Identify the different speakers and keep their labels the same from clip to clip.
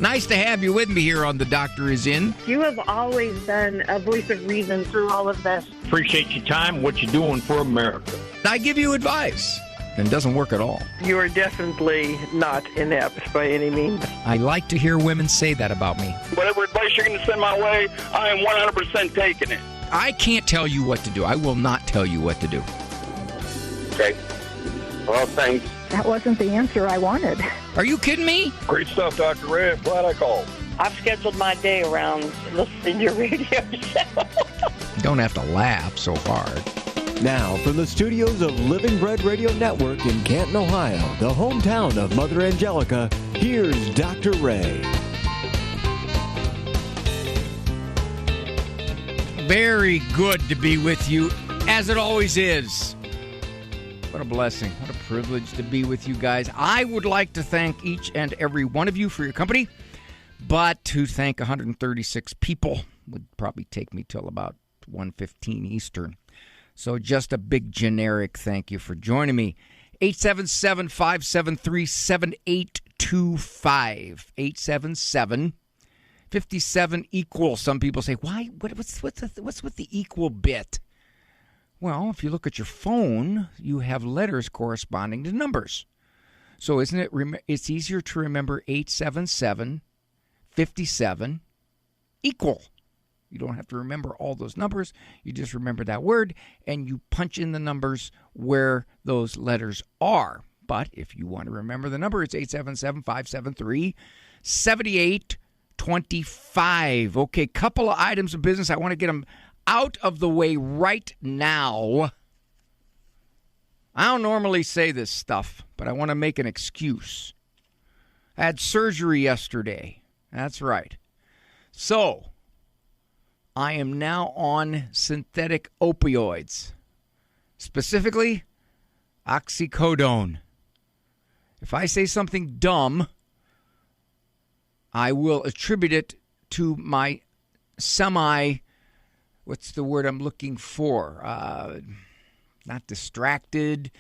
Speaker 1: Nice to have you with me here on The Doctor Is In.
Speaker 2: You have always been a voice of reason through all of this.
Speaker 3: Appreciate your time, what you're doing for America.
Speaker 1: I give you advice, and it doesn't work at all.
Speaker 4: You are definitely not inept by any means.
Speaker 1: I like to hear women say that about me.
Speaker 5: Whatever advice you're going to send my way, I am 100% taking it.
Speaker 1: I can't tell you what to do. I will not tell you what to do.
Speaker 5: Okay. Well, thanks.
Speaker 2: That wasn't the answer I wanted.
Speaker 1: Are you kidding me?
Speaker 5: Great stuff, Dr. Red. Glad I called.
Speaker 4: I've scheduled my day around listening to your radio show.
Speaker 1: Don't have to laugh so hard.
Speaker 6: Now, from the studios of Living Bread Radio Network in Canton, Ohio, the hometown of Mother Angelica, here's Dr. Ray.
Speaker 1: Very good to be with you, as it always is. What a blessing. What a privilege to be with you guys. I would like to thank each and every one of you for your company, but to thank 136 people would probably take me till about 1:15 Eastern. So just a big generic thank you for joining me. 877-573-7825. 877-57 equal. Some people say, why? What's with the equal bit? Well, if you look at your phone, you have letters corresponding to numbers. So isn't it? It's easier to remember 877-57 equal. You don't have to remember all those numbers. You just remember that word, and you punch in the numbers where those letters are. But if you want to remember the number, it's 877-573-7825. Okay, couple of items of business. I want to get them out of the way right now. I don't normally say this stuff, but I want to make an excuse. I had surgery yesterday. That's right. So, I am now on synthetic opioids, specifically oxycodone. If I say something dumb, I will attribute it to my what's the word I'm looking for? Not distracted,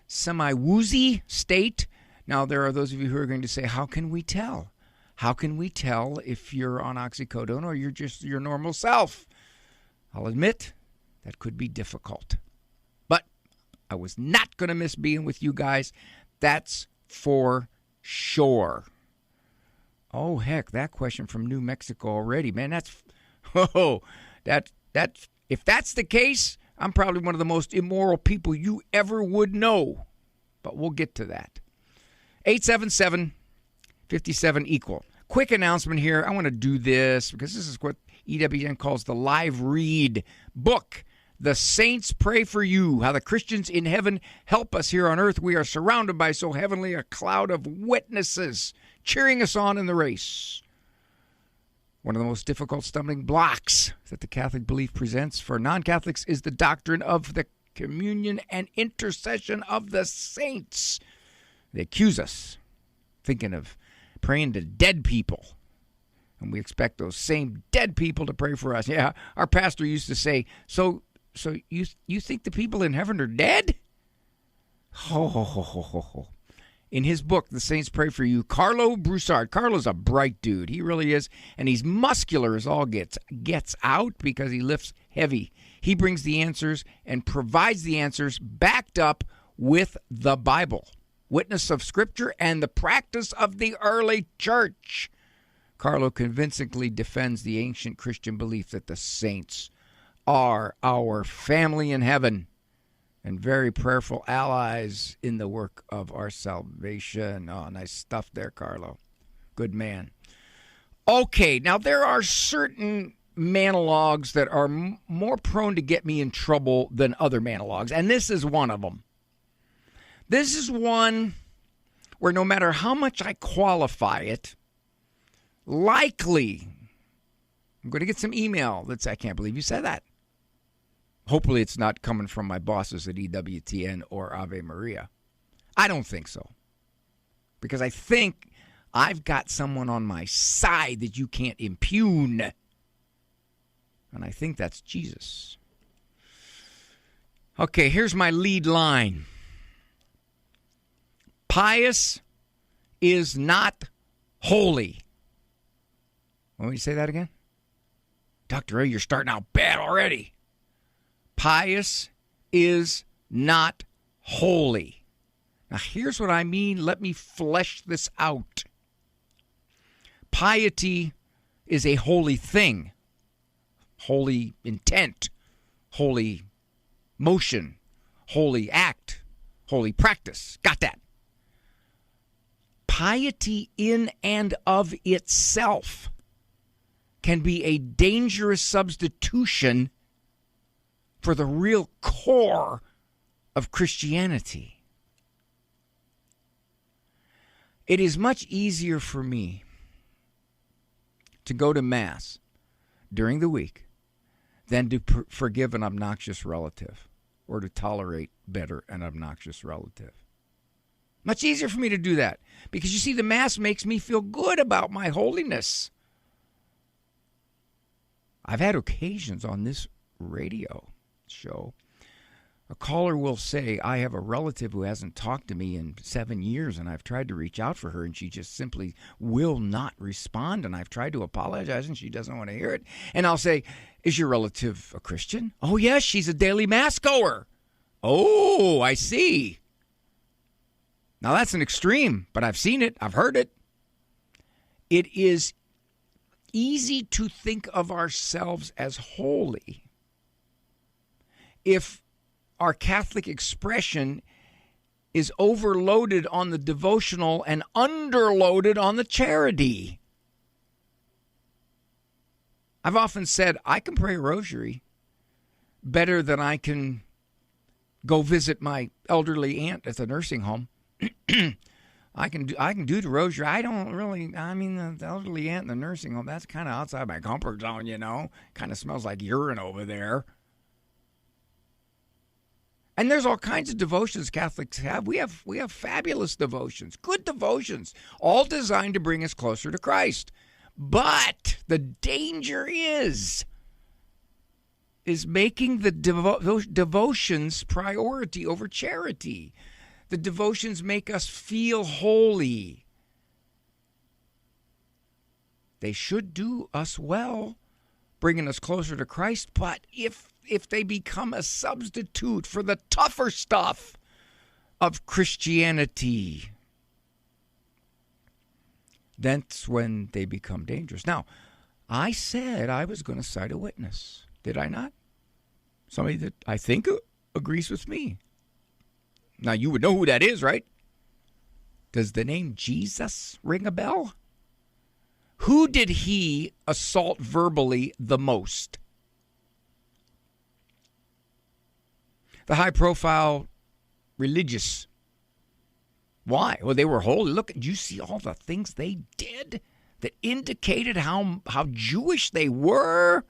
Speaker 1: semi-woozy state. Now, there are those of you who are going to say, how can we tell? How can we tell if you're on oxycodone or you're just your normal self? I'll admit that could be difficult. But I was not going to miss being with you guys. That's for sure. Oh, heck, that question from New Mexico already. Man, if that's the case, I'm probably one of the most immoral people you ever would know. But we'll get to that. 877-57 equal. Quick announcement here. I want to do this because this is what EWN calls the live read book. The Saints Pray for You, how the Christians in heaven help us here on earth. We are surrounded by so heavenly a cloud of witnesses cheering us on in the race. One of the most difficult stumbling blocks that the Catholic belief presents for non-Catholics is the doctrine of the communion and intercession of the saints. They accuse us, thinking of praying to dead people. And we expect those same dead people to pray for us. Yeah, our pastor used to say, so you think the people in heaven are dead? Ho, ho, ho, ho, ho, ho. In his book, The Saints Pray for You, Carlo Broussard. Carlo's a bright dude. He really is. And he's muscular as all gets out because he lifts heavy. He brings the answers and provides the answers backed up with the Bible, witness of Scripture, and the practice of the early church. Carlo convincingly defends the ancient Christian belief that the saints are our family in heaven and very prayerful allies in the work of our salvation. Oh, nice stuff there, Carlo. Good man. Okay, now there are certain monologues that are more prone to get me in trouble than other monologues, and this is one of them. This is one where no matter how much I qualify it, likely I'm going to get some email that says, I can't believe you said that. Hopefully it's not coming from my bosses at EWTN or Ave Maria. I don't think so. Because I think I've got someone on my side that you can't impugn. And I think that's Jesus. Okay, here's my lead line. Pious is not holy. Want me to say that again? Dr. Ray, you're starting out bad already. Pious is not holy. Now, here's what I mean. Let me flesh this out. Piety is a holy thing, holy intent, holy motion, holy act, holy practice. Got that? Piety in and of itself can be a dangerous substitution for the real core of Christianity. It is much easier for me to go to Mass during the week than to forgive an obnoxious relative or to tolerate better an obnoxious relative. Much easier for me to do that because, you see, the Mass makes me feel good about my holiness. I've had occasions on this radio show. A caller will say, I have a relative who hasn't talked to me in 7 years, and I've tried to reach out for her, and she just simply will not respond, and I've tried to apologize, and she doesn't want to hear it. And I'll say, is your relative a Christian? Oh, yes, she's a daily Mass goer. Oh, I see. Now, that's an extreme, but I've seen it. I've heard it. It is easy to think of ourselves as holy if our Catholic expression is overloaded on the devotional and underloaded on the charity. I've often said I can pray a rosary better than I can go visit my elderly aunt at the nursing home. I can do the rosary. The elderly aunt in the nursing home, that's kind of outside my comfort zone, you know. Kind of smells like urine over there. And there's all kinds of devotions Catholics have. We have fabulous devotions, good devotions, all designed to bring us closer to Christ. But the danger is making the devotions priority over charity. The devotions make us feel holy. They should do us well, bringing us closer to Christ, but if they become a substitute for the tougher stuff of Christianity, that's when they become dangerous. Now, I said I was going to cite a witness. Did I not? Somebody that I think agrees with me. Now, you would know who that is, right? Does the name Jesus ring a bell? Who did he assault verbally the most? The high-profile religious. Why? Well, they were holy. Look, did you see all the things they did that indicated how Jewish they were?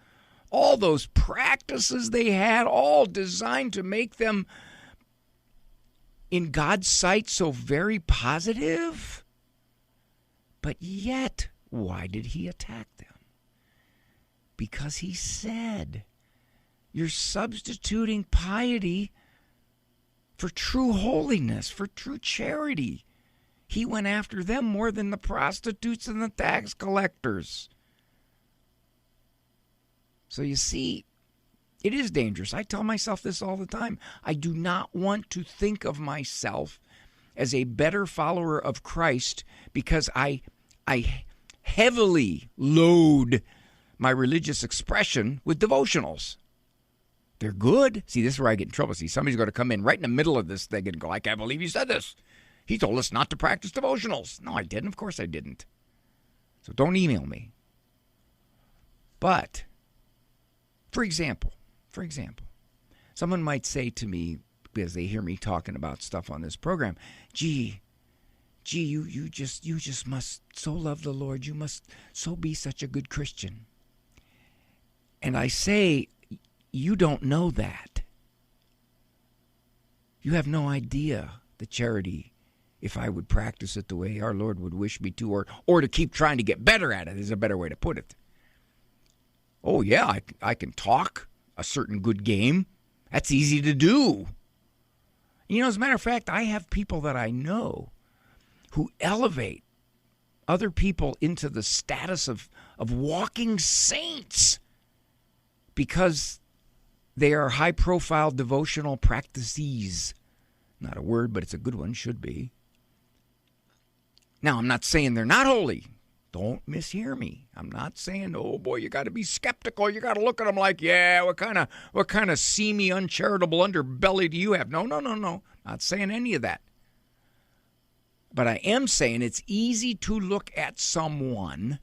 Speaker 1: All those practices they had, all designed to make them, in God's sight, so very positive. But yet, why did he attack them? Because he said, you're substituting piety for true holiness, for true charity. He went after them more than the prostitutes and the tax collectors. So you see, it is dangerous. I tell myself this all the time. I do not want to think of myself as a better follower of Christ because I heavily load my religious expression with devotionals. They're good. See, this is where I get in trouble. See, somebody's going to come in right in the middle of this thing and go, I can't believe you said this. He told us not to practice devotionals. No, I didn't. Of course I didn't. So don't email me. But, for example, someone might say to me, because they hear me talking about stuff on this program, gee, you just must so love the Lord. You must so be such a good Christian. And I say, you don't know that. You have no idea the charity, if I would practice it the way our Lord would wish me to, or to keep trying to get better at it, is a better way to put it. Oh, yeah, I can talk a certain good game. That's easy to do. You know, as a matter of fact, I have people that I know who elevate other people into the status of walking saints because they are high-profile devotional practices. Not a word, but it's a good one, should be. Now, I'm not saying they're not holy. Don't mishear me. I'm not saying, oh boy, you got to be skeptical. You got to look at them like, yeah, what kind of seamy, uncharitable underbelly do you have? No. Not saying any of that. But I am saying it's easy to look at someone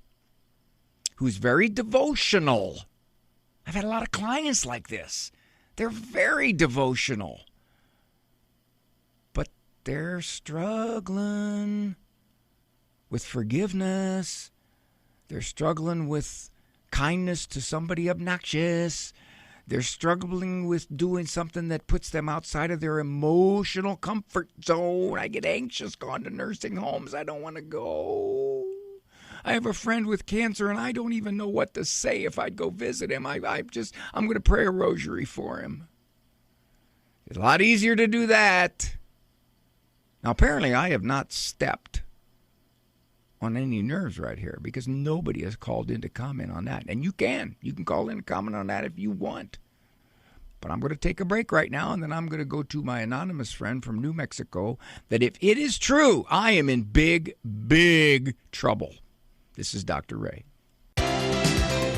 Speaker 1: who's very devotional. I've had a lot of clients like this. They're very devotional. But they're struggling with forgiveness. They're struggling with kindness to somebody obnoxious. They're struggling with doing something that puts them outside of their emotional comfort zone. I get anxious going to nursing homes. I don't want to go. I have a friend with cancer, and I don't even know what to say if I'd go visit him. I'm going to pray a rosary for him. It's a lot easier to do that. Now, apparently, I have not stepped on any nerves right here because nobody has called in to comment on that. And you can call in and comment on that if you want. But I'm going to take a break right now, and then I'm going to go to my anonymous friend from New Mexico that if it is true, I am in big, big trouble. This is Dr. Ray.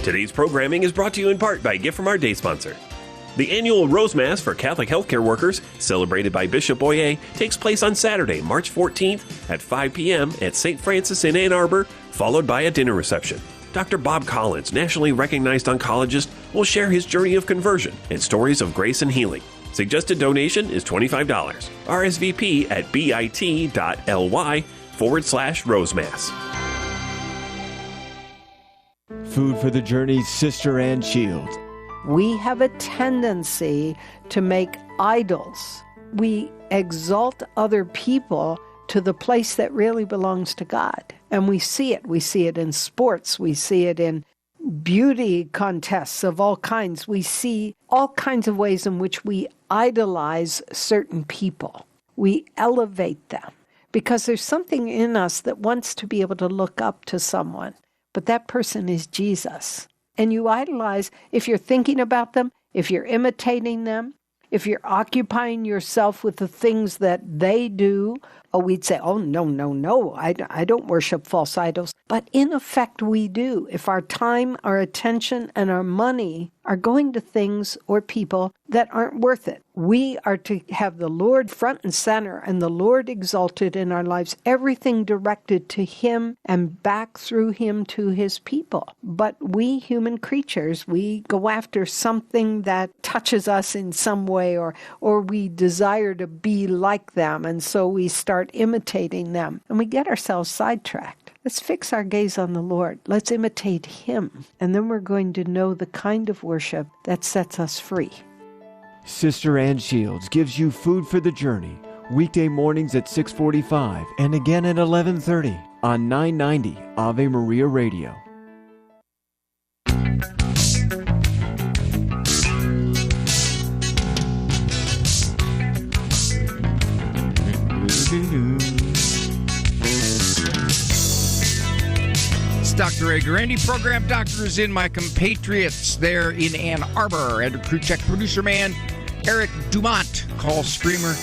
Speaker 7: Today's programming is brought to you in part by a gift from our day sponsor. The annual Rose Mass for Catholic healthcare workers, celebrated by Bishop Boyer, takes place on Saturday, March 14th at 5 p.m. at St. Francis in Ann Arbor, followed by a dinner reception. Dr. Bob Collins, nationally recognized oncologist, will share his journey of conversion and stories of grace and healing. Suggested donation is $25. RSVP at bit.ly/Rosemass.
Speaker 6: Food for the Journey's Sister Ann Shields.
Speaker 8: We have a tendency to make idols. We exalt other people to the place that really belongs to God. And we see it. We see it in sports. We see it in beauty contests of all kinds. We see all kinds of ways in which we idolize certain people. We elevate them because there's something in us that wants to be able to look up to someone. But that person is Jesus. And you idolize if you're thinking about them, if you're imitating them, if you're occupying yourself with the things that they do. Oh, we'd say, oh, no, I don't worship false idols. But in effect, we do. If our time, our attention, and our money are going to things or people that aren't worth it. We are to have the Lord front and center and the Lord exalted in our lives, everything directed to Him and back through Him to His people. But we human creatures, we go after something that touches us in some way or we desire to be like them, and so we start imitating them, and we get ourselves sidetracked. Let's fix our gaze on the Lord. Let's imitate Him, and then we're going to know the kind of worship that sets us free.
Speaker 6: Sister Ann Shields gives you Food for the Journey, weekday mornings at 6:45 and again at 11:30 on 990 Ave Maria Radio.
Speaker 1: It's Dr. Ray Guarendi, program doctors in my compatriots there in Ann Arbor. Andrew Kruchek, producer man, Eric Dumont, call screamer,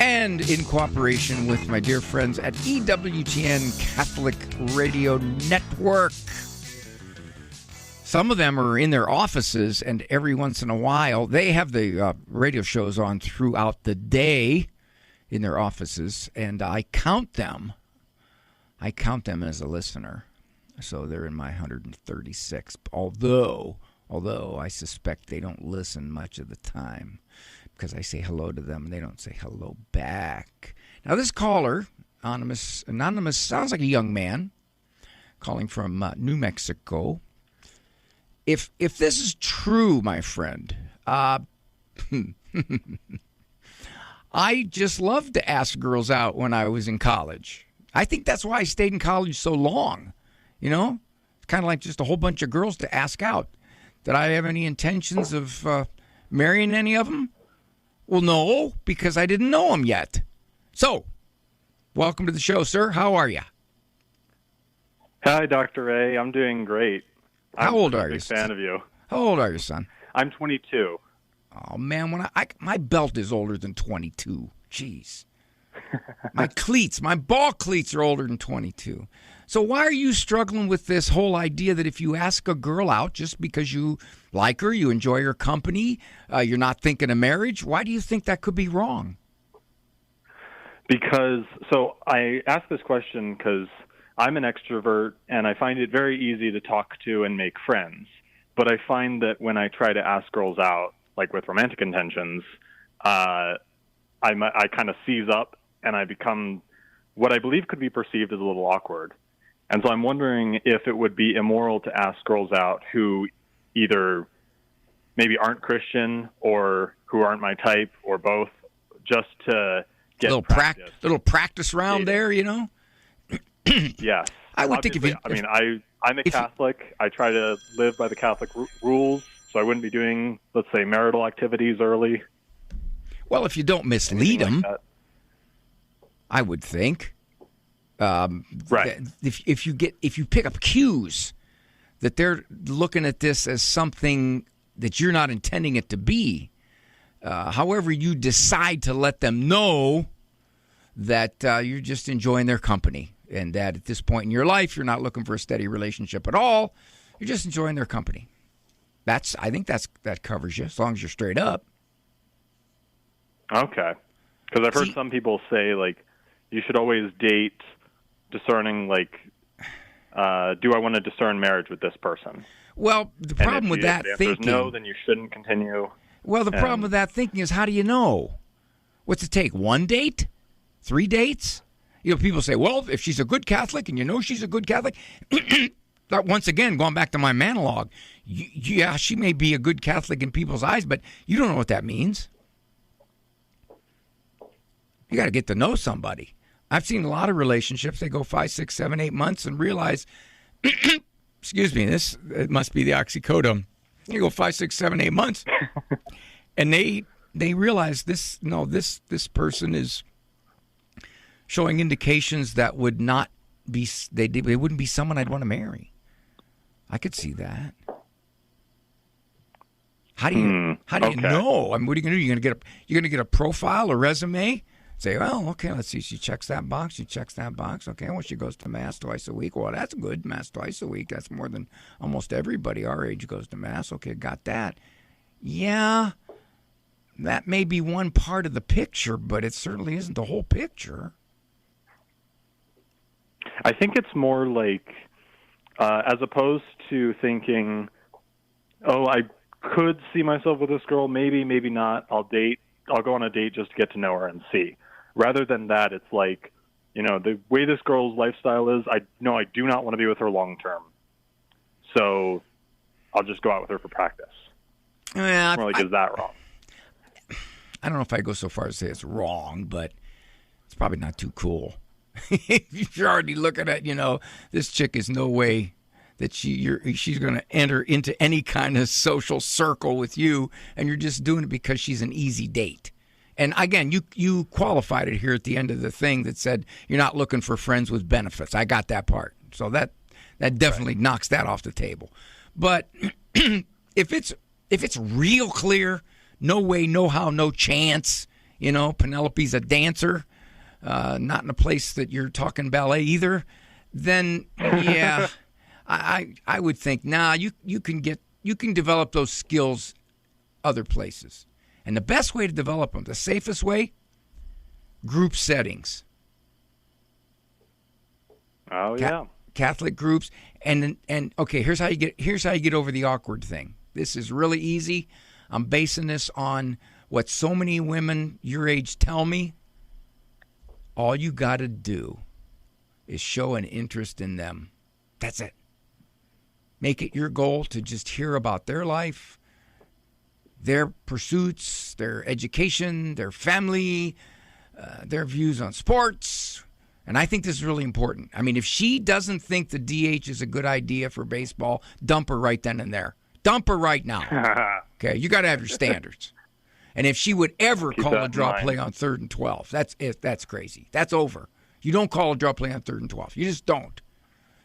Speaker 1: and in cooperation with my dear friends at EWTN Catholic Radio Network. Some of them are in their offices, and every once in a while, they have the radio shows on throughout the day in their offices, and I count them as a listener. So they're in my 136, although I suspect they don't listen much of the time because I say hello to them and they don't say hello back. Now this caller, anonymous, sounds like a young man calling from New Mexico. If this is true, my friend, I just loved to ask girls out when I was in college. I think that's why I stayed in college so long. You know, it's kind of like just a whole bunch of girls to ask out. Did I have any intentions of marrying any of them? Well, no, because I didn't know them yet. So, welcome to the show, sir. How are you?
Speaker 9: Hi, Dr. Ray. I'm doing great.
Speaker 1: How old are you?
Speaker 9: I'm a big fan of you.
Speaker 1: How old are you, son?
Speaker 9: I'm 22.
Speaker 1: Oh, man, when my belt is older than 22. Jeez. My ball cleats are older than 22. So why are you struggling with this whole idea that if you ask a girl out just because you like her, you enjoy her company, you're not thinking of marriage? Why do you think that could be wrong?
Speaker 9: So I ask this question because I'm an extrovert and I find it very easy to talk to and make friends. But I find that when I try to ask girls out, like with romantic intentions, I kind of seize up and I become what I believe could be perceived as a little awkward. And so I'm wondering if it would be immoral to ask girls out who either maybe aren't Christian or who aren't my type or both, just to get
Speaker 1: little practice round there, you know?
Speaker 9: Yes.
Speaker 1: I would think
Speaker 9: I'm a Catholic. I try to live by the Catholic rules, so I wouldn't be doing, let's say, marital activities early.
Speaker 1: Well, if you don't mislead them, like I would think.
Speaker 9: Right.
Speaker 1: If you pick up cues that they're looking at this as something that you're not intending it to be, however you decide to let them know that you're just enjoying their company and that at this point in your life you're not looking for a steady relationship at all, you're just enjoying their company. I think that covers you as long as you're straight up.
Speaker 9: Okay. Because I've heard some people say, like, you should always date discerning, like, do I want to discern marriage with this person?
Speaker 1: Well, the problem with that thinking...
Speaker 9: If there's no, then you shouldn't continue.
Speaker 1: Well, the problem with that thinking is, how do you know? What's it take, 1 date? 3 dates? You know, people say, well, if she's a good Catholic and you know she's a good Catholic... Once again, going back to my monologue, yeah, she may be a good Catholic in people's eyes, but you don't know what that means. You got to get to know somebody. I've seen a lot of relationships. They go 5, 6, 7, 8 months and realize, excuse me, it must be the oxycodone. You go 5, 6, 7, 8 months, and they realize this person is showing indications that would not be they wouldn't be someone I'd want to marry. I could see that. How do you know? I mean, what are you going to do? You're going to get a profile, a resume. Say, well, okay, let's see. She checks that box. She checks that box. Okay, well, she goes to Mass twice a week. Well, that's good. Mass twice a week. That's more than almost everybody our age goes to Mass. Okay, got that. Yeah, that may be one part of the picture, but it certainly isn't the whole picture.
Speaker 9: I think it's more like, as opposed to thinking, oh, I could see myself with this girl, maybe not. I'll go on a date just to get to know her and see. Rather than that, it's like, you know, the way this girl's lifestyle is, I know I do not want to be with her long term. So I'll just go out with her for practice.
Speaker 1: Yeah,
Speaker 9: more like, is that wrong?
Speaker 1: I don't know if I go so far as to say it's wrong, but it's probably not too cool. If you're already looking at, you know, this chick is no way that she's going to enter into any kind of social circle with you, and you're just doing it because she's an easy date. And again, you qualified it here at the end of the thing that said you're not looking for friends with benefits. I got that part. So that definitely knocks that off the table. But if it's real clear, no way, no how, no chance, you know, Penelope's a dancer, not in a place that you're talking ballet either, then yeah, I would think, you can develop those skills other places. And the best way to develop them, the safest way, group settings.
Speaker 9: Oh yeah,
Speaker 1: Catholic groups, and okay, here's how you get over the awkward thing. This is really easy. I'm basing this on what so many women your age tell me. All you got to do is show an interest in them. That's it. Make it your goal to just hear about their life, their pursuits, their education, their family, their views on sports. And I think this is really important. I mean, if she doesn't think the DH is a good idea for baseball, dump her right then and there. Dump her right now. Okay, you got to have your standards. And if she would ever call a draw play on 3rd and 12, that's crazy. That's over. You don't call a draw play on 3rd and 12. You just don't.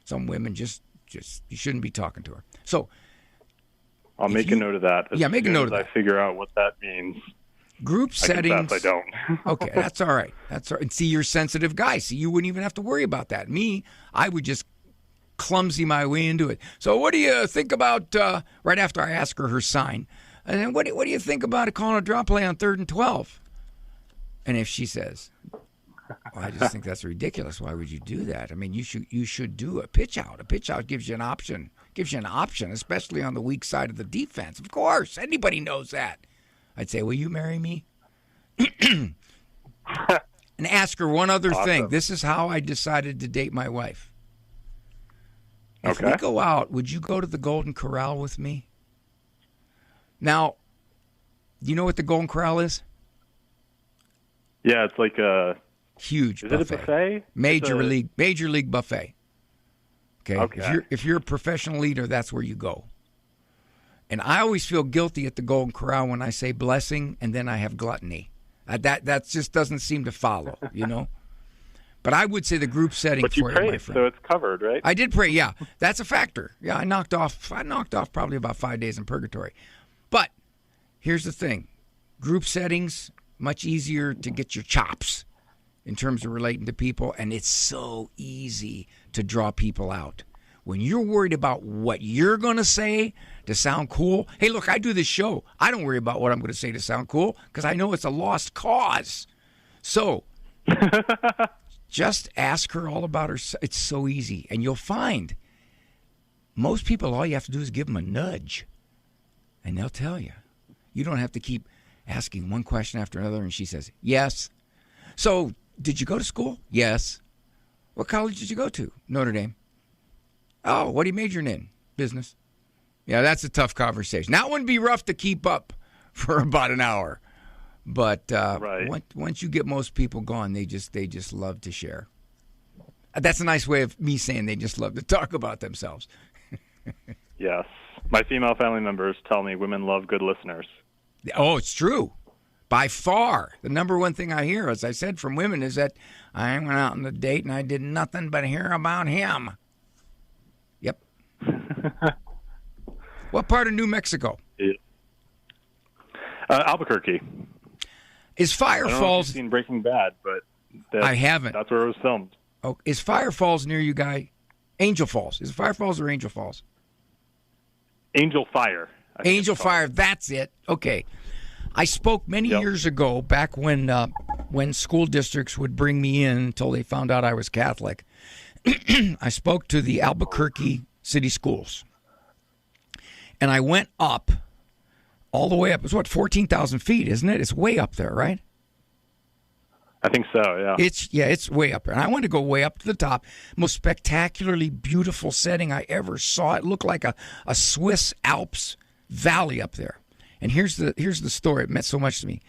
Speaker 1: Some women just you shouldn't be talking to her. So
Speaker 9: I'll make a note of that.
Speaker 1: Yeah, make a note of that.
Speaker 9: I figure out what that means.
Speaker 1: Group settings.
Speaker 9: I don't.
Speaker 1: Okay, that's all right. That's all right. And see, you're a sensitive guy. See, you wouldn't even have to worry about that. Me, I would just clumsy my way into it. So what do you think about, right after I ask her sign, and then what do you think about calling a drop play on 3rd and 12? And if she says, well, I just think that's ridiculous. Why would you do that? I mean, you should do a pitch out. A pitch out gives you an option. Especially on the weak side of the defense. Of course, anybody knows that. I'd say, will you marry me? And ask her one other thing. This is how I decided to date my wife. If we go out, would you go to the Golden Corral with me? Now, do you know what the Golden Corral is?
Speaker 9: Yeah, it's like a
Speaker 1: huge buffet.
Speaker 9: Is it a buffet?
Speaker 1: Major league buffet. Okay. If you're a professional eater, that's where you go. And I always feel guilty at the Golden Corral when I say blessing and then I have gluttony. That just doesn't seem to follow, you know. But I would say the group setting
Speaker 9: but you
Speaker 1: for
Speaker 9: prayed,
Speaker 1: my friend.
Speaker 9: So it's covered, right?
Speaker 1: I did pray, yeah. That's a factor. Yeah, I knocked off probably about 5 days in purgatory. But here's the thing. Group settings, much easier to get your chops in terms of relating to people, and it's so easy to draw people out. When you're worried about what you're going to say to sound cool, hey, look, I do this show. I don't worry about what I'm going to say to sound cool because I know it's a lost cause. So just ask her all about her. It's so easy, and you'll find most people, all you have to do is give them a nudge, and they'll tell you. You don't have to keep asking one question after another, and she says, yes. So did you go to school? Yes. What college did you go to? Notre Dame. Oh, what are you majoring in? Business. Yeah, that's a tough conversation. That wouldn't be rough to keep up for about an hour. But
Speaker 9: right.
Speaker 1: once you get most people gone, they just love to share. That's a nice way of me saying they just love to talk about themselves.
Speaker 9: Yes. My female family members tell me women love good listeners.
Speaker 1: Oh, it's true. By far, the number one thing I hear, as I said, from women is that I went out on a date and I did nothing but hear about him. Yep. What part of New Mexico?
Speaker 9: Yeah. Albuquerque.
Speaker 1: Is Fire
Speaker 9: I don't
Speaker 1: Falls?
Speaker 9: know if you've seen Breaking Bad, but
Speaker 1: I haven't.
Speaker 9: That's where it was filmed.
Speaker 1: Oh, is Fire Falls near you, guy? Angel Falls. Is it Fire Falls or Angel Falls?
Speaker 9: Angel Fire.
Speaker 1: Angel Fire. That's it. Okay. I spoke many years ago, back when school districts would bring me in until they found out I was Catholic. I spoke to the Albuquerque City Schools. And I went up, all the way up. It's 14,000 feet, isn't it? It's way up there, right?
Speaker 9: I think so, yeah.
Speaker 1: It's way up there. And I wanted to go way up to the top. Most spectacularly beautiful setting I ever saw. It looked like a Swiss Alps valley up there. And here's the story. It meant so much to me.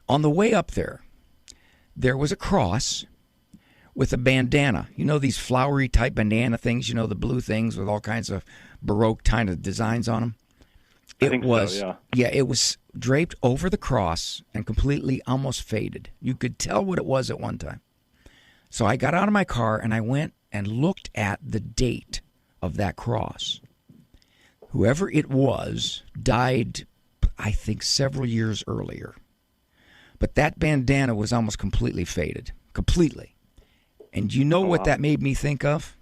Speaker 1: On the way up there was a cross with a bandana. You know these flowery type bandana things, the blue things with all kinds of Baroque kind of designs on them?
Speaker 9: I think so, yeah.
Speaker 1: Yeah, it was draped over the cross and completely almost faded. You could tell what it was at one time. So I got out of my car and I went and looked at the date of that cross. Whoever it was died, I think, several years earlier. But that bandana was almost completely faded. Completely. And do you know what that made me think of?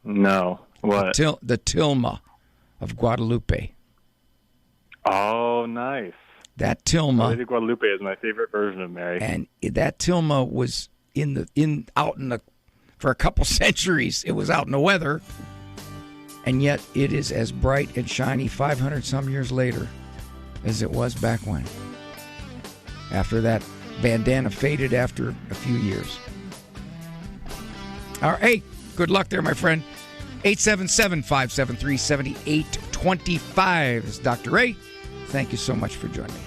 Speaker 9: No. What?
Speaker 1: The tilma of Guadalupe.
Speaker 9: Oh, nice.
Speaker 1: That tilma.
Speaker 9: Lady Guadalupe is my favorite version of Mary.
Speaker 1: And that tilma was for a couple centuries. It was out in the weather. And yet it is as bright and shiny 500 some years later as it was back when. After that bandana faded after a few years. All right, hey, good luck there, my friend. 877-573-7825 is Dr. Ray. Thank you so much for joining me.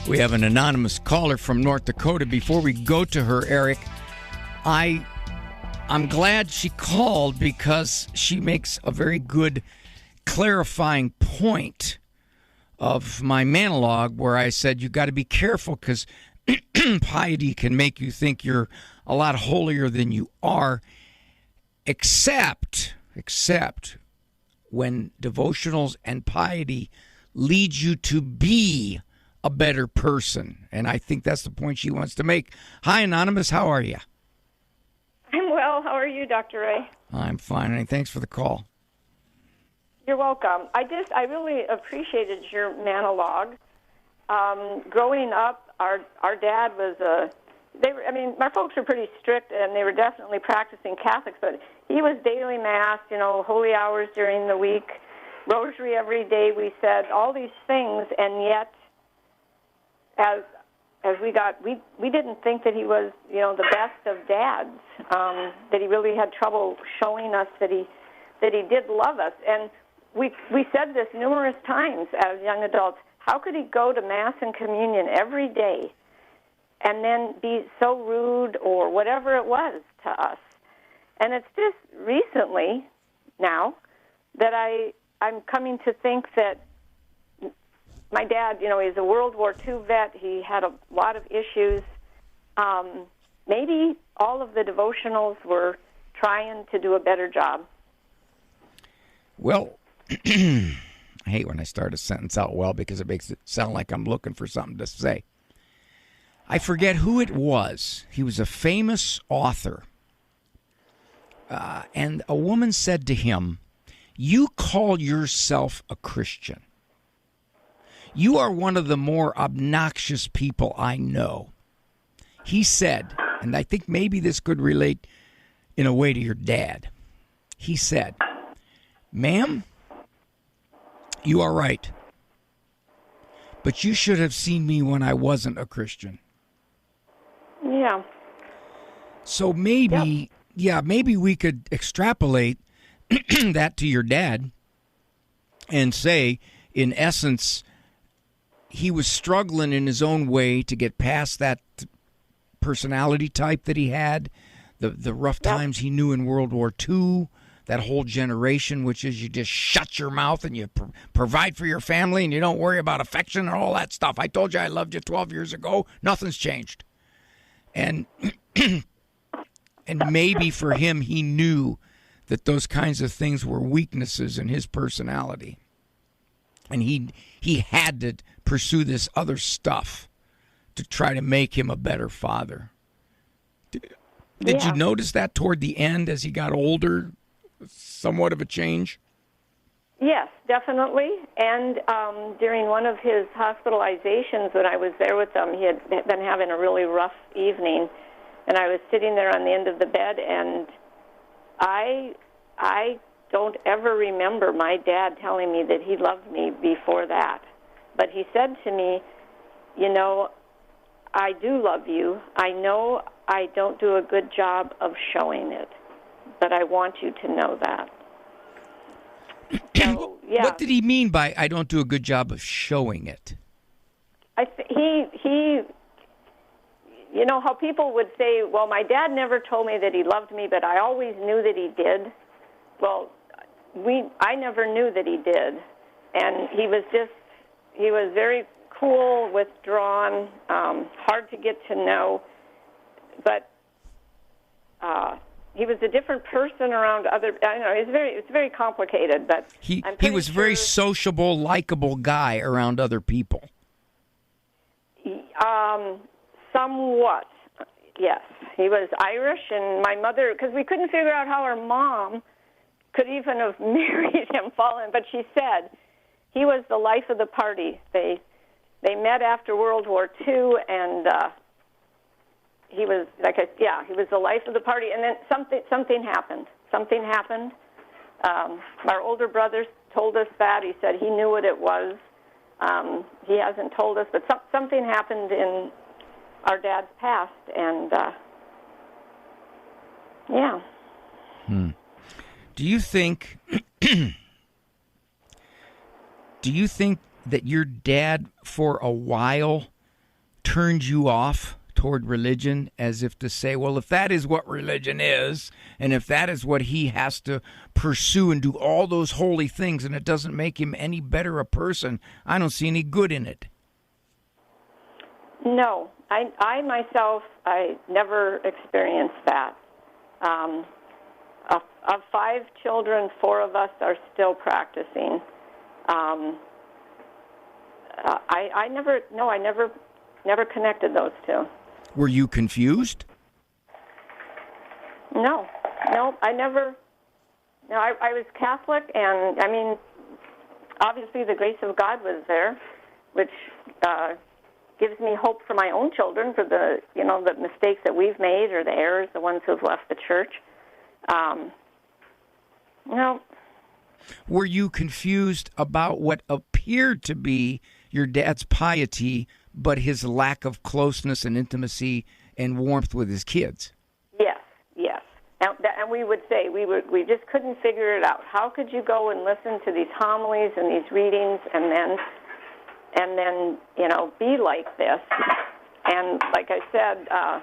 Speaker 1: We have an anonymous caller from North Dakota. Before we go to her, Eric, I'm glad she called because she makes a very good clarifying point of my monologue where I said you got to be careful because piety can make you think you're a lot holier than you are, except when devotionals and piety lead you to be a better person. And I think that's the point she wants to make. Hi, Anonymous. How are you?
Speaker 10: I'm well. How are you, Dr. Ray?
Speaker 1: I'm fine, and thanks for the call.
Speaker 10: You're welcome. I really appreciated your monologue. Growing up, our dad was my folks were pretty strict, and they were definitely practicing Catholics, but he was daily mass, holy hours during the week, rosary every day, we said, all these things, and yet, as we didn't think that he was, the best of dads, that he really had trouble showing us that he did love us. And we said this numerous times as young adults. How could he go to Mass and Communion every day and then be so rude or whatever it was to us? And it's just recently now that I'm coming to think that my dad, he's a World War II vet. He had a lot of issues. Maybe all of the devotionals were trying to do a better job.
Speaker 1: Well, I hate when I start a sentence out well because it makes it sound like I'm looking for something to say. I forget who it was. He was a famous author. And a woman said to him, "You call yourself a Christian. You are one of the more obnoxious people I know." He said, and I think maybe this could relate in a way to your dad. He said, "Ma'am, you are right. But you should have seen me when I wasn't a Christian."
Speaker 10: Yeah.
Speaker 1: So maybe, maybe we could extrapolate that to your dad and say, in essence, he was struggling in his own way to get past that personality type that he had, the rough times he knew in World War II, that whole generation, which is you just shut your mouth and you provide for your family and you don't worry about affection and all that stuff. I told you I loved you 12 years ago. Nothing's changed. And and maybe for him, he knew that those kinds of things were weaknesses in his personality. And he had to pursue this other stuff to try to make him a better father. Did you notice that toward the end as he got older? Somewhat of a change?
Speaker 10: Yes, definitely. And during one of his hospitalizations when I was there with him, he had been having a really rough evening, and I was sitting there on the end of the bed, and I don't ever remember my dad telling me that he loved me before that. But he said to me, I do love you. I know I don't do a good job of showing it, but I want you to know that. So, yeah.
Speaker 1: What did he mean by "I don't do a good job of showing it"?
Speaker 10: He how people would say, well, my dad never told me that he loved me, but I always knew that he did. Well, I never knew that he did. And he was very cool, withdrawn, hard to get to know, but he was a different person around other. I know it's very complicated, but
Speaker 1: he was a very sociable, likable guy around other people.
Speaker 10: Somewhat, yes. He was Irish, and my mother, because we couldn't figure out how our mom could even have married him, but she said he was the life of the party. They met after World War II, and he was he was the life of the party. And then something happened. Something happened. Our older brother told us that. He said he knew what it was. He hasn't told us, but something happened in our dad's past, and
Speaker 1: Do you think that your dad for a while turned you off toward religion, as if to say, well, if that is what religion is, and if that is what he has to pursue and do all those holy things, and it doesn't make him any better a person, I don't see any good in it.
Speaker 10: No, I myself, I never experienced that. Of 5 children, 4 of us are still practicing. I never connected those two.
Speaker 1: Were you confused?
Speaker 10: No, I never. No, I was Catholic, and I mean, obviously the grace of God was there, which gives me hope for my own children, for the mistakes that we've made or the errors, the ones who've left the church. No.
Speaker 1: Were you confused about what appeared to be your dad's piety, but his lack of closeness and intimacy and warmth with his kids?
Speaker 10: Yes. And we would say we just couldn't figure it out. How could you go and listen to these homilies and these readings and then be like this? And like I said, I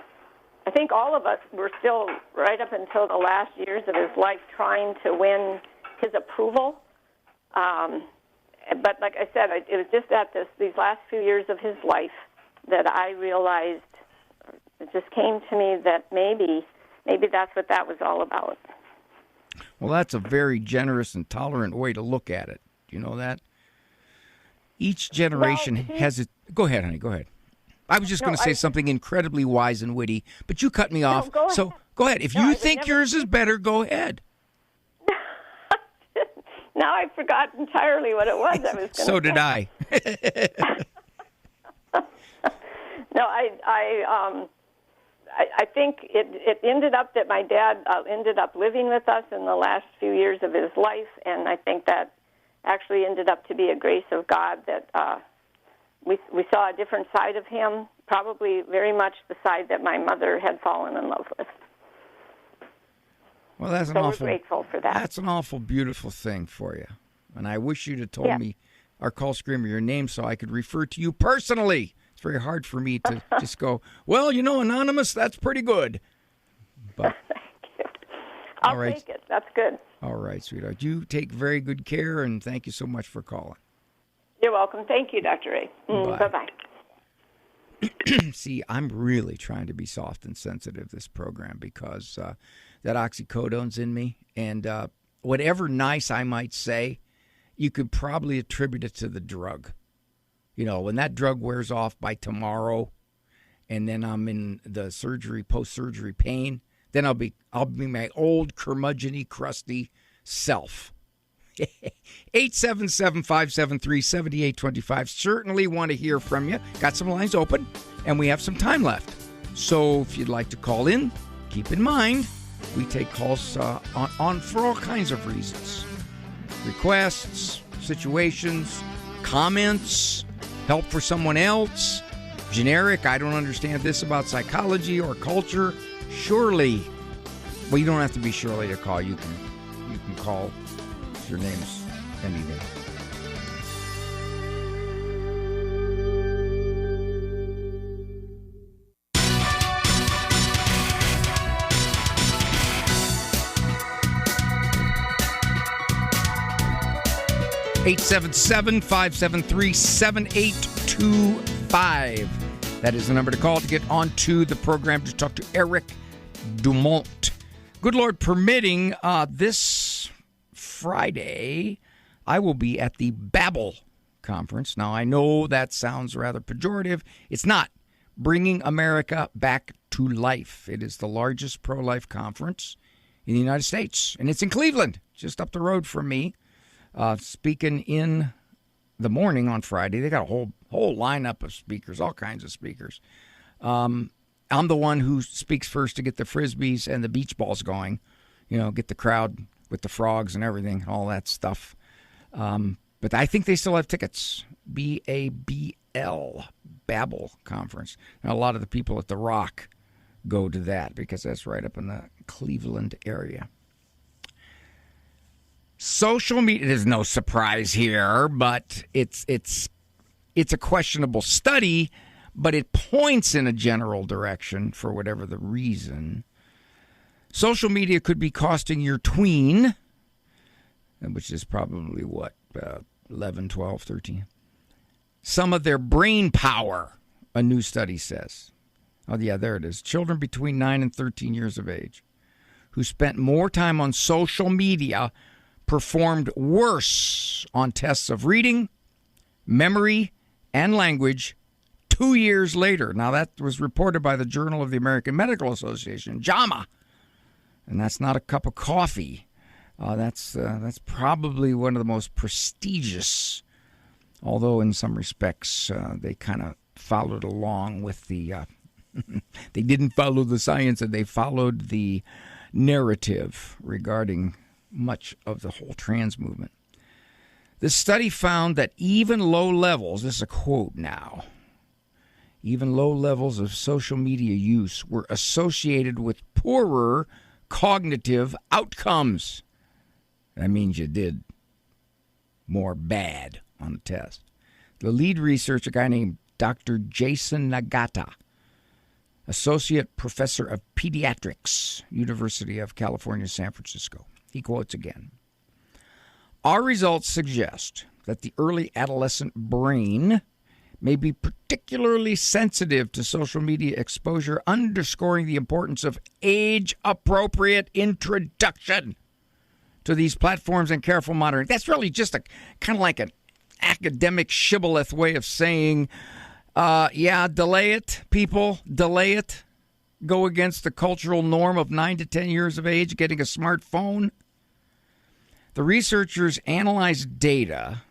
Speaker 10: think all of us were still, right up until the last years of his life, trying to win his approval. But like I said, it was just at these last few years of his life that I realized, it just came to me that maybe that's what that was all about.
Speaker 1: Well, that's a very generous and tolerant way to look at it. Do you know that? Each generation has it. Go ahead, honey, go ahead. I was just going to say something incredibly wise and witty, but you cut me off.
Speaker 10: Go
Speaker 1: so
Speaker 10: ahead.
Speaker 1: Go ahead. If you think yours is better, go ahead.
Speaker 10: Now I forgot entirely what it was I was going to say.
Speaker 1: So did I.
Speaker 10: No, I think it ended up that my dad ended up living with us in the last few years of his life, and I think that actually ended up to be a grace of God that we saw a different side of him, probably very much the side that my mother had fallen in love with.
Speaker 1: Well, that's
Speaker 10: we're grateful for that.
Speaker 1: That's an awful beautiful thing for you. And I wish you'd have told me, our call screamer, your name so I could refer to you personally. It's very hard for me to just go, well, anonymous, that's pretty good. But
Speaker 10: Thank you. I'll take it. That's good.
Speaker 1: All right, sweetheart. You take very good care, and thank you so much for calling.
Speaker 10: You're welcome. Thank you, Dr. Ray. Bye-bye.
Speaker 1: See, I'm really trying to be soft and sensitive this program because that oxycodone's in me. And whatever nice I might say, you could probably attribute it to the drug. When that drug wears off by tomorrow and then I'm in the post-surgery pain, then I'll be my old curmudgeon-y, crusty self. 877-573-7825. Certainly want to hear from you. Got some lines open, and we have some time left. So if you'd like to call in, keep in mind, we take calls on for all kinds of reasons. Requests, situations, comments, help for someone else, generic, I don't understand this about psychology or culture. Shirley. Well, you don't have to be Shirley to call. You can call. Your name's anything. Eight 877-573-7825. That is the number to call to get onto the program to talk to Eric Dumont. Good Lord permitting, this Friday, I will be at the Babel Conference. Now, I know that sounds rather pejorative. It's not. Bringing America Back to Life. It is the largest pro-life conference in the United States, and it's in Cleveland, just up the road from me. Speaking in the morning on Friday, they got a whole lineup of speakers, all kinds of speakers. I'm the one who speaks first to get the Frisbees and the beach balls going, get the crowd with the frogs and everything, all that stuff. But I think they still have tickets. BABL, Babel Conference. Now, a lot of the people at The Rock go to that because that's right up in the Cleveland area. Social media, there's no surprise here, but it's a questionable study, but it points in a general direction for whatever the reason. Social media could be costing your tween, which is probably what, 11, 12, 13, some of their brain power, a new study says. Oh, yeah, there it is. Children between 9 and 13 years of age who spent more time on social media performed worse on tests of reading, memory, and language 2 years later. Now, that was reported by the Journal of the American Medical Association, JAMA. And that's not a cup of coffee. That's probably one of the most prestigious, although in some respects they kind of followed along with the, they didn't follow the science, and they followed the narrative regarding much of the whole trans movement. This study found that even low levels, this is a quote now, even low levels of social media use were associated with poorer cognitive outcomes. That means you did more bad on the test. The lead researcher, a guy named Dr. Jason Nagata, Associate Professor of Pediatrics, University of California, San Francisco. He quotes again. Our results suggest that the early adolescent brain may be particularly sensitive to social media exposure, underscoring the importance of age-appropriate introduction to these platforms and careful monitoring. That's really just a kind of like an academic shibboleth way of saying, delay it, people, delay it. Go against the cultural norm of 9 to 10 years of age, getting a smartphone. The researchers analyzed data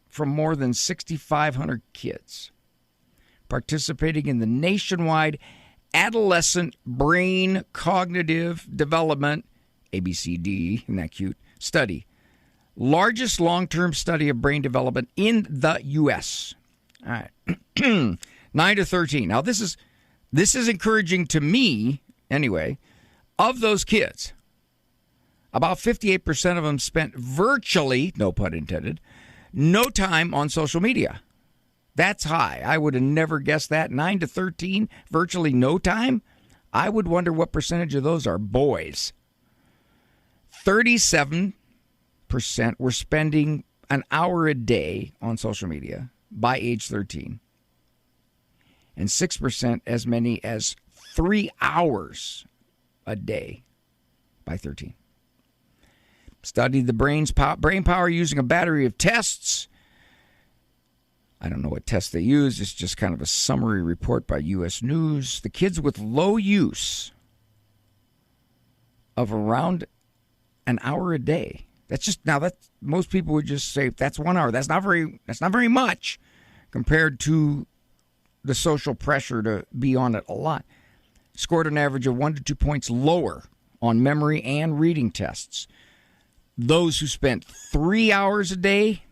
Speaker 1: from more than 6,500 kids participating in the nationwide Adolescent Brain Cognitive Development, ABCD, isn't that cute, study. Largest long-term study of brain development in the U.S. All right. 9 to 13. Now, this is encouraging to me, anyway. Of those kids, about 58% of them spent virtually, no pun intended, no time on social media. That's high. I would have never guessed that. 9 to 13, virtually no time. I would wonder what percentage of those are boys. 37% were spending an hour a day on social media by age 13. And 6%, as many as 3 hours a day by 13. Studied the brain power using a battery of tests. I don't know what tests they use. It's just kind of a summary report by U.S. News. The kids with low use of around an hour a day. That's just, now that most people would just say that's 1 hour. That's not very much compared to the social pressure to be on it a lot. Scored an average of 1 to 2 points lower on memory and reading tests. Those who spent 3 hours a day,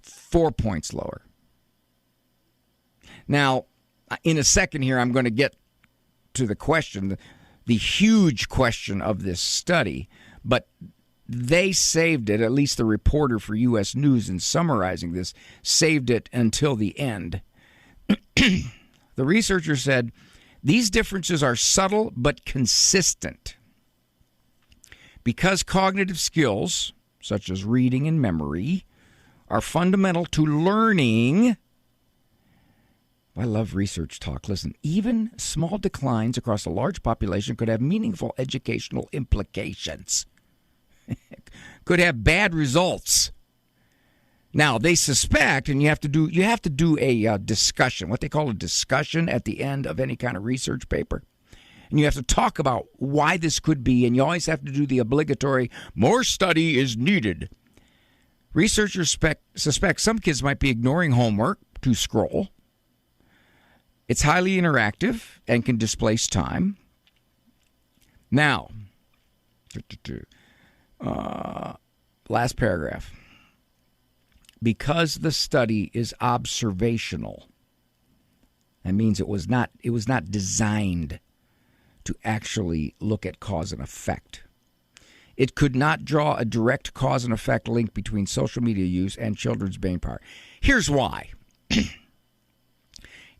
Speaker 1: 4 points lower. Now, in a second here, I'm going to get to the question, the huge question of this study, but they saved it, at least the reporter for U.S. News in summarizing this, saved it until the end. The researcher said, these differences are subtle but consistent. Because cognitive skills, such as reading and memory, are fundamental to learning. I love research talk. Listen, even small declines across a large population could have meaningful educational implications. Could have bad results. Now, they suspect, and you have to do a discussion, what they call a discussion at the end of any kind of research paper. And you have to talk about why this could be, and you always have to do the obligatory, more study is needed. Researchers suspect some kids might be ignoring homework to scroll. It's highly interactive and can displace time. Now, last paragraph. Because the study is observational, that means it was not designed to actually look at cause and effect. It could not draw a direct cause and effect link between social media use and children's brain power. Here's why.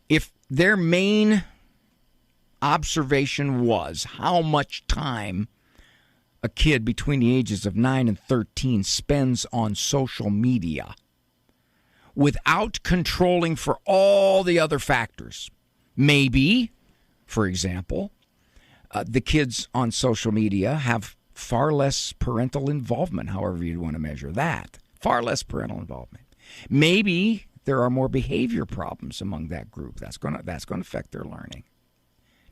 Speaker 1: if their main observation was how much time a kid between the ages of 9 and 13 spends on social media without controlling for all the other factors. Maybe, for example, the kids on social media have far less parental involvement, however you want to measure that. Far less parental involvement. Maybe there are more behavior problems among that group. That's going to affect their learning.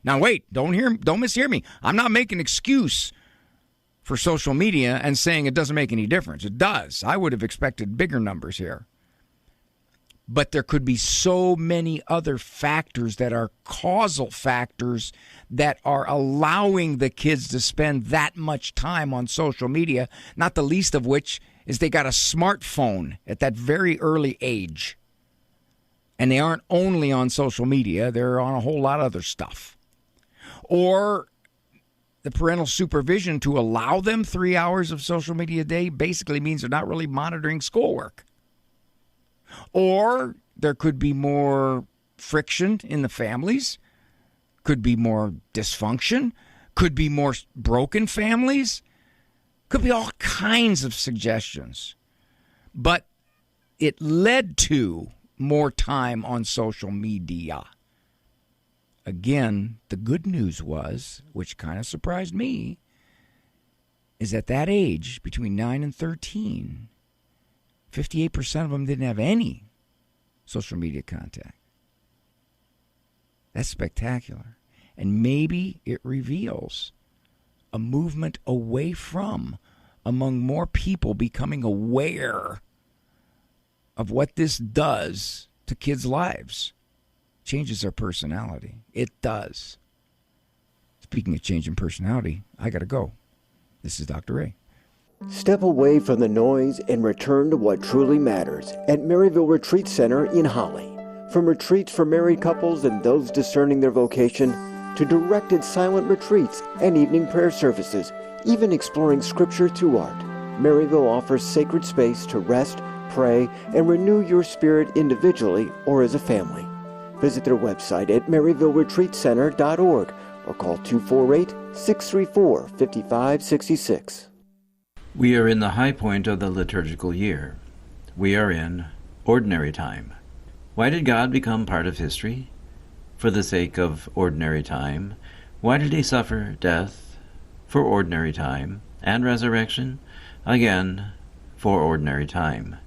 Speaker 1: Now, wait, don't mishear me. I'm not making an excuse for social media and saying it doesn't make any difference. It does. I would have expected bigger numbers here. But there could be so many other factors that are causal factors that are allowing the kids to spend that much time on social media, not the least of which is they got a smartphone at that very early age. And they aren't only on social media, they're on a whole lot of other stuff. Or the parental supervision to allow them 3 hours of social media a day basically means they're not really monitoring schoolwork. Or there could be more friction in the families, could be more dysfunction, could be more broken families, could be all kinds of suggestions. But it led to more time on social media. Again, the good news was, which kind of surprised me, is at that age, between 9 and 13, 58% of them didn't have any social media contact. That's spectacular. And maybe it reveals a movement away from, among more people becoming aware of what this does to kids' lives. Changes their personality. It does. Speaking of changing personality, I got to go. This is Dr. Ray.
Speaker 6: Step away from the noise and return to what truly matters at Maryville Retreat Center in Holly. From retreats for married couples and those discerning their vocation, to directed silent retreats and evening prayer services, even exploring scripture through art, Maryville offers sacred space to rest, pray, and renew your spirit individually or as a family. Visit their website at maryvilleretreatcenter.org or call 248-634-5566.
Speaker 11: We are in the high point of the liturgical year. We are in ordinary time. Why did God become part of history? For the sake of ordinary time. Why did he suffer death? For ordinary time. And resurrection? Again, for ordinary time.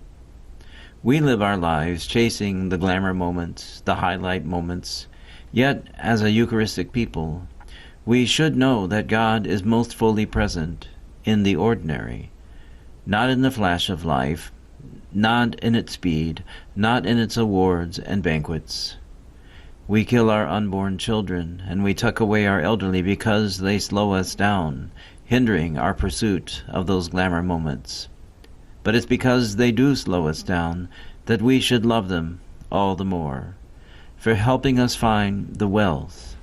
Speaker 11: We live our lives chasing the glamour moments, the highlight moments. Yet, as a Eucharistic people, we should know that God is most fully present in the ordinary, not in the flash of life, not in its speed, not in its awards and banquets. We kill our unborn children, and we tuck away our elderly because they slow us down, hindering our pursuit of those glamour moments. But it's because they do slow us down that we should love them all the more, for helping us find the wealth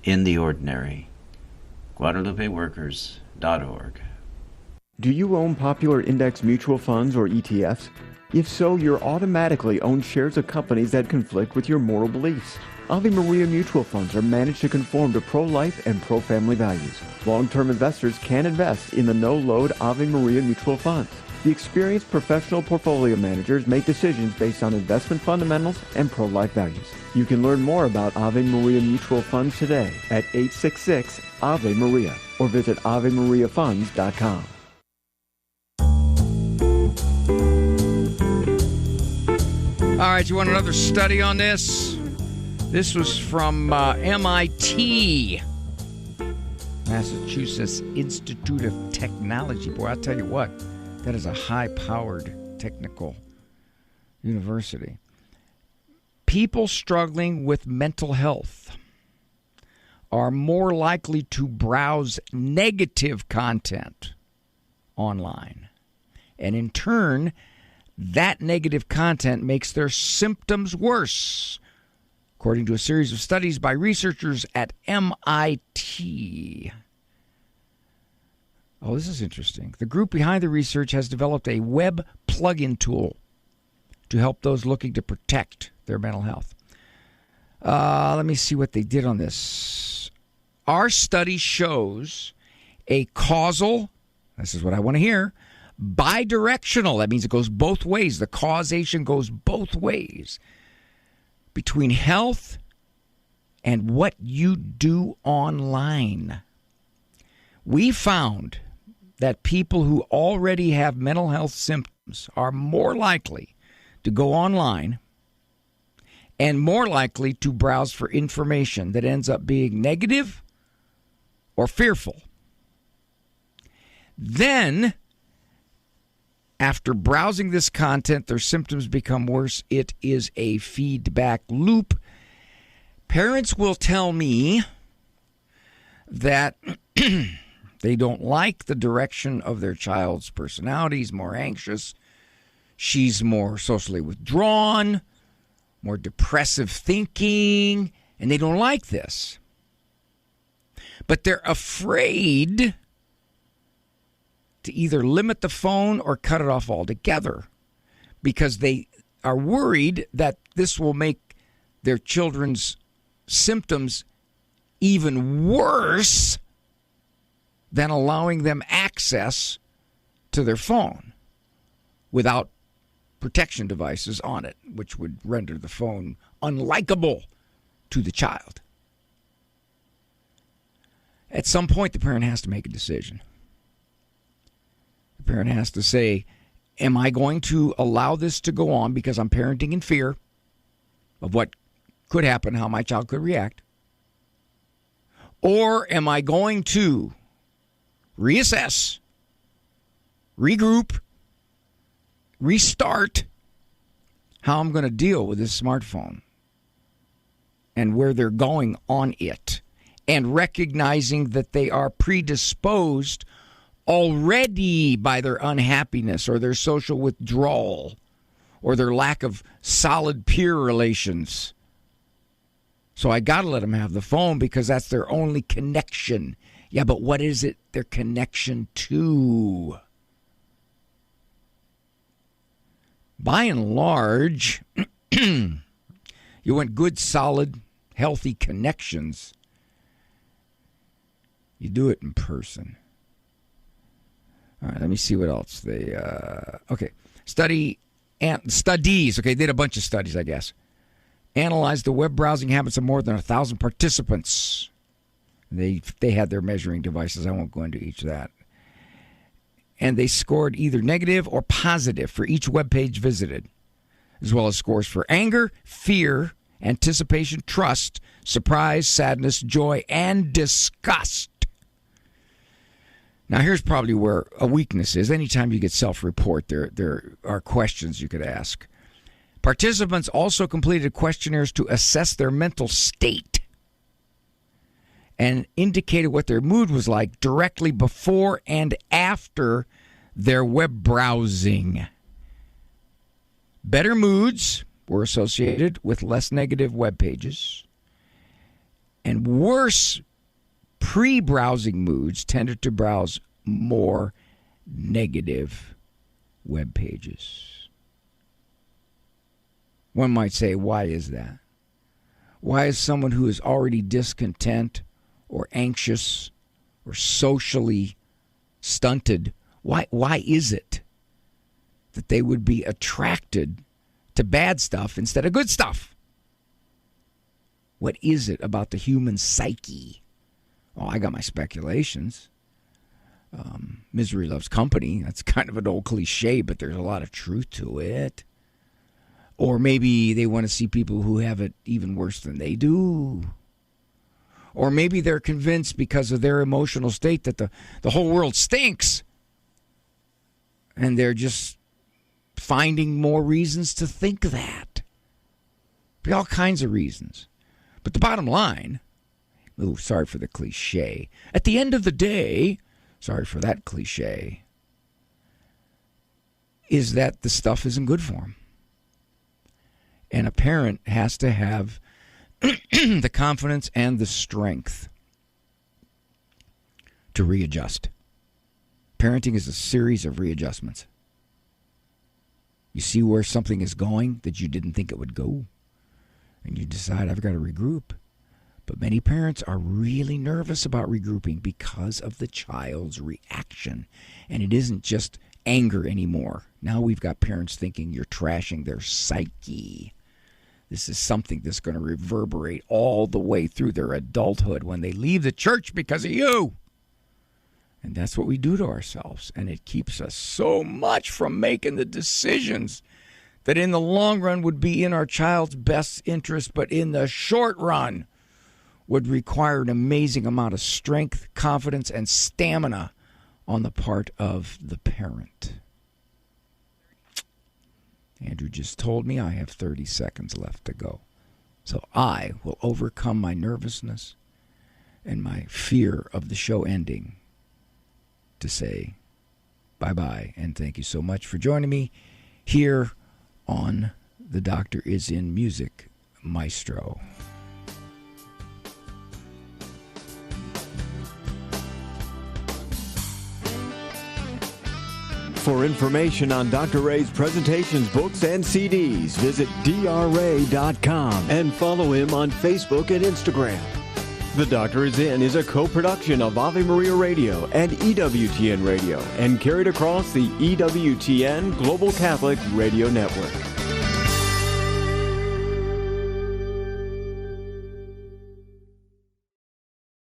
Speaker 11: in the ordinary. GuadalupeWorkers.org.
Speaker 6: Do you own popular index mutual funds or ETFs? If so, you're automatically own shares of companies that conflict with your moral beliefs. Ave Maria mutual funds are managed to conform to pro-life and pro-family values. Long-term investors can invest in the no-load Ave Maria mutual funds. The experienced professional portfolio managers make decisions based on investment fundamentals and pro-life values. You can learn more about Ave Maria mutual funds today at 866 Ave Maria or visit AveMariaFunds.com.
Speaker 1: All right, you want another study on this? This was from MIT, Massachusetts Institute of Technology. Boy, I'll tell you what, that is a high-powered technical university. People struggling with mental health are more likely to browse negative content online. And in turn, that negative content makes their symptoms worse, according to a series of studies by researchers at MIT. Oh, this is interesting. The group behind the research has developed a web plugin tool to help those looking to protect their mental health. Let me see what they did on this. Our study shows a causal, this is what I want to hear, bidirectional. That means it goes both ways. The causation goes both ways between health and what you do online. We found that people who already have mental health symptoms are more likely to go online and more likely to browse for information that ends up being negative or fearful. Then, after browsing this content, their symptoms become worse. It is a feedback loop. Parents will tell me that they don't like the direction of their child's personality. He's more anxious. She's more socially withdrawn, more depressive thinking, and they don't like this. But they're afraid to either limit the phone or cut it off altogether because they are worried that this will make their children's symptoms even worse than allowing them access to their phone without protection devices on it, which would render the phone unlikable to the child. At some point, the parent has to make a decision. The parent has to say, am I going to allow this to go on because I'm parenting in fear of what could happen, how my child could react? Or am I going to reassess, regroup, restart how I'm going to deal with this smartphone and where they're going on it, and recognizing that they are predisposed already by their unhappiness or their social withdrawal or their lack of solid peer relations. So I got to let them have the phone because that's their only connection. Yeah, but what is it their connection to? By and large, you want good, solid, healthy connections. You do it in person. All right, let me see what else they. Okay, studies. Okay, they did a bunch of studies, I guess. Analyzed the web browsing habits of more than 1,000 participants. They had their measuring devices. I won't go into each of that. And they scored either negative or positive for each web page visited, as well as scores for anger, fear, anticipation, trust, surprise, sadness, joy, and disgust. Now, here's probably where a weakness is. Anytime you get self-report, there are questions you could ask. Participants also completed questionnaires to assess their mental state and indicated what their mood was like directly before and after their web browsing. Better moods were associated with less negative web pages, and worse pre-browsing moods tended to browse more negative web pages. One might say, why is that? Why is someone who is already discontent or anxious or socially stunted, why is it that they would be attracted to bad stuff instead of good stuff? What is it about the human psyche? Oh, I got my speculations. Misery loves company. That's kind of an old cliche, but there's a lot of truth to it. Or maybe they want to see people who have it even worse than they do. Or maybe they're convinced because of their emotional state that the whole world stinks. And they're just finding more reasons to think that. Be all kinds of reasons. But the bottom line, sorry for the cliche, at the end of the day, sorry for that cliche, is that the stuff isn't good for them. And a parent has to have the confidence and the strength to readjust. Parenting is a series of readjustments. You see where something is going that you didn't think it would go, and you decide, I've got to regroup. But many parents are really nervous about regrouping because of the child's reaction. And it isn't just anger anymore. Now we've got parents thinking you're trashing their psyche. This is something that's going to reverberate all the way through their adulthood when they leave the church because of you. And that's what we do to ourselves. And it keeps us so much from making the decisions that in the long run would be in our child's best interest, but in the short run would require an amazing amount of strength, confidence, and stamina on the part of the parent. Andrew just told me I have 30 seconds left to go. So I will overcome my nervousness and my fear of the show ending to say bye-bye and thank you so much for joining me here on The Doctor Is in Music Maestro.
Speaker 6: For information on Dr. Ray's presentations, books, and CDs, visit drray.com and follow him on Facebook and Instagram. The Doctor Is In is a co-production of Ave Maria Radio and EWTN Radio and carried across the EWTN Global Catholic Radio Network.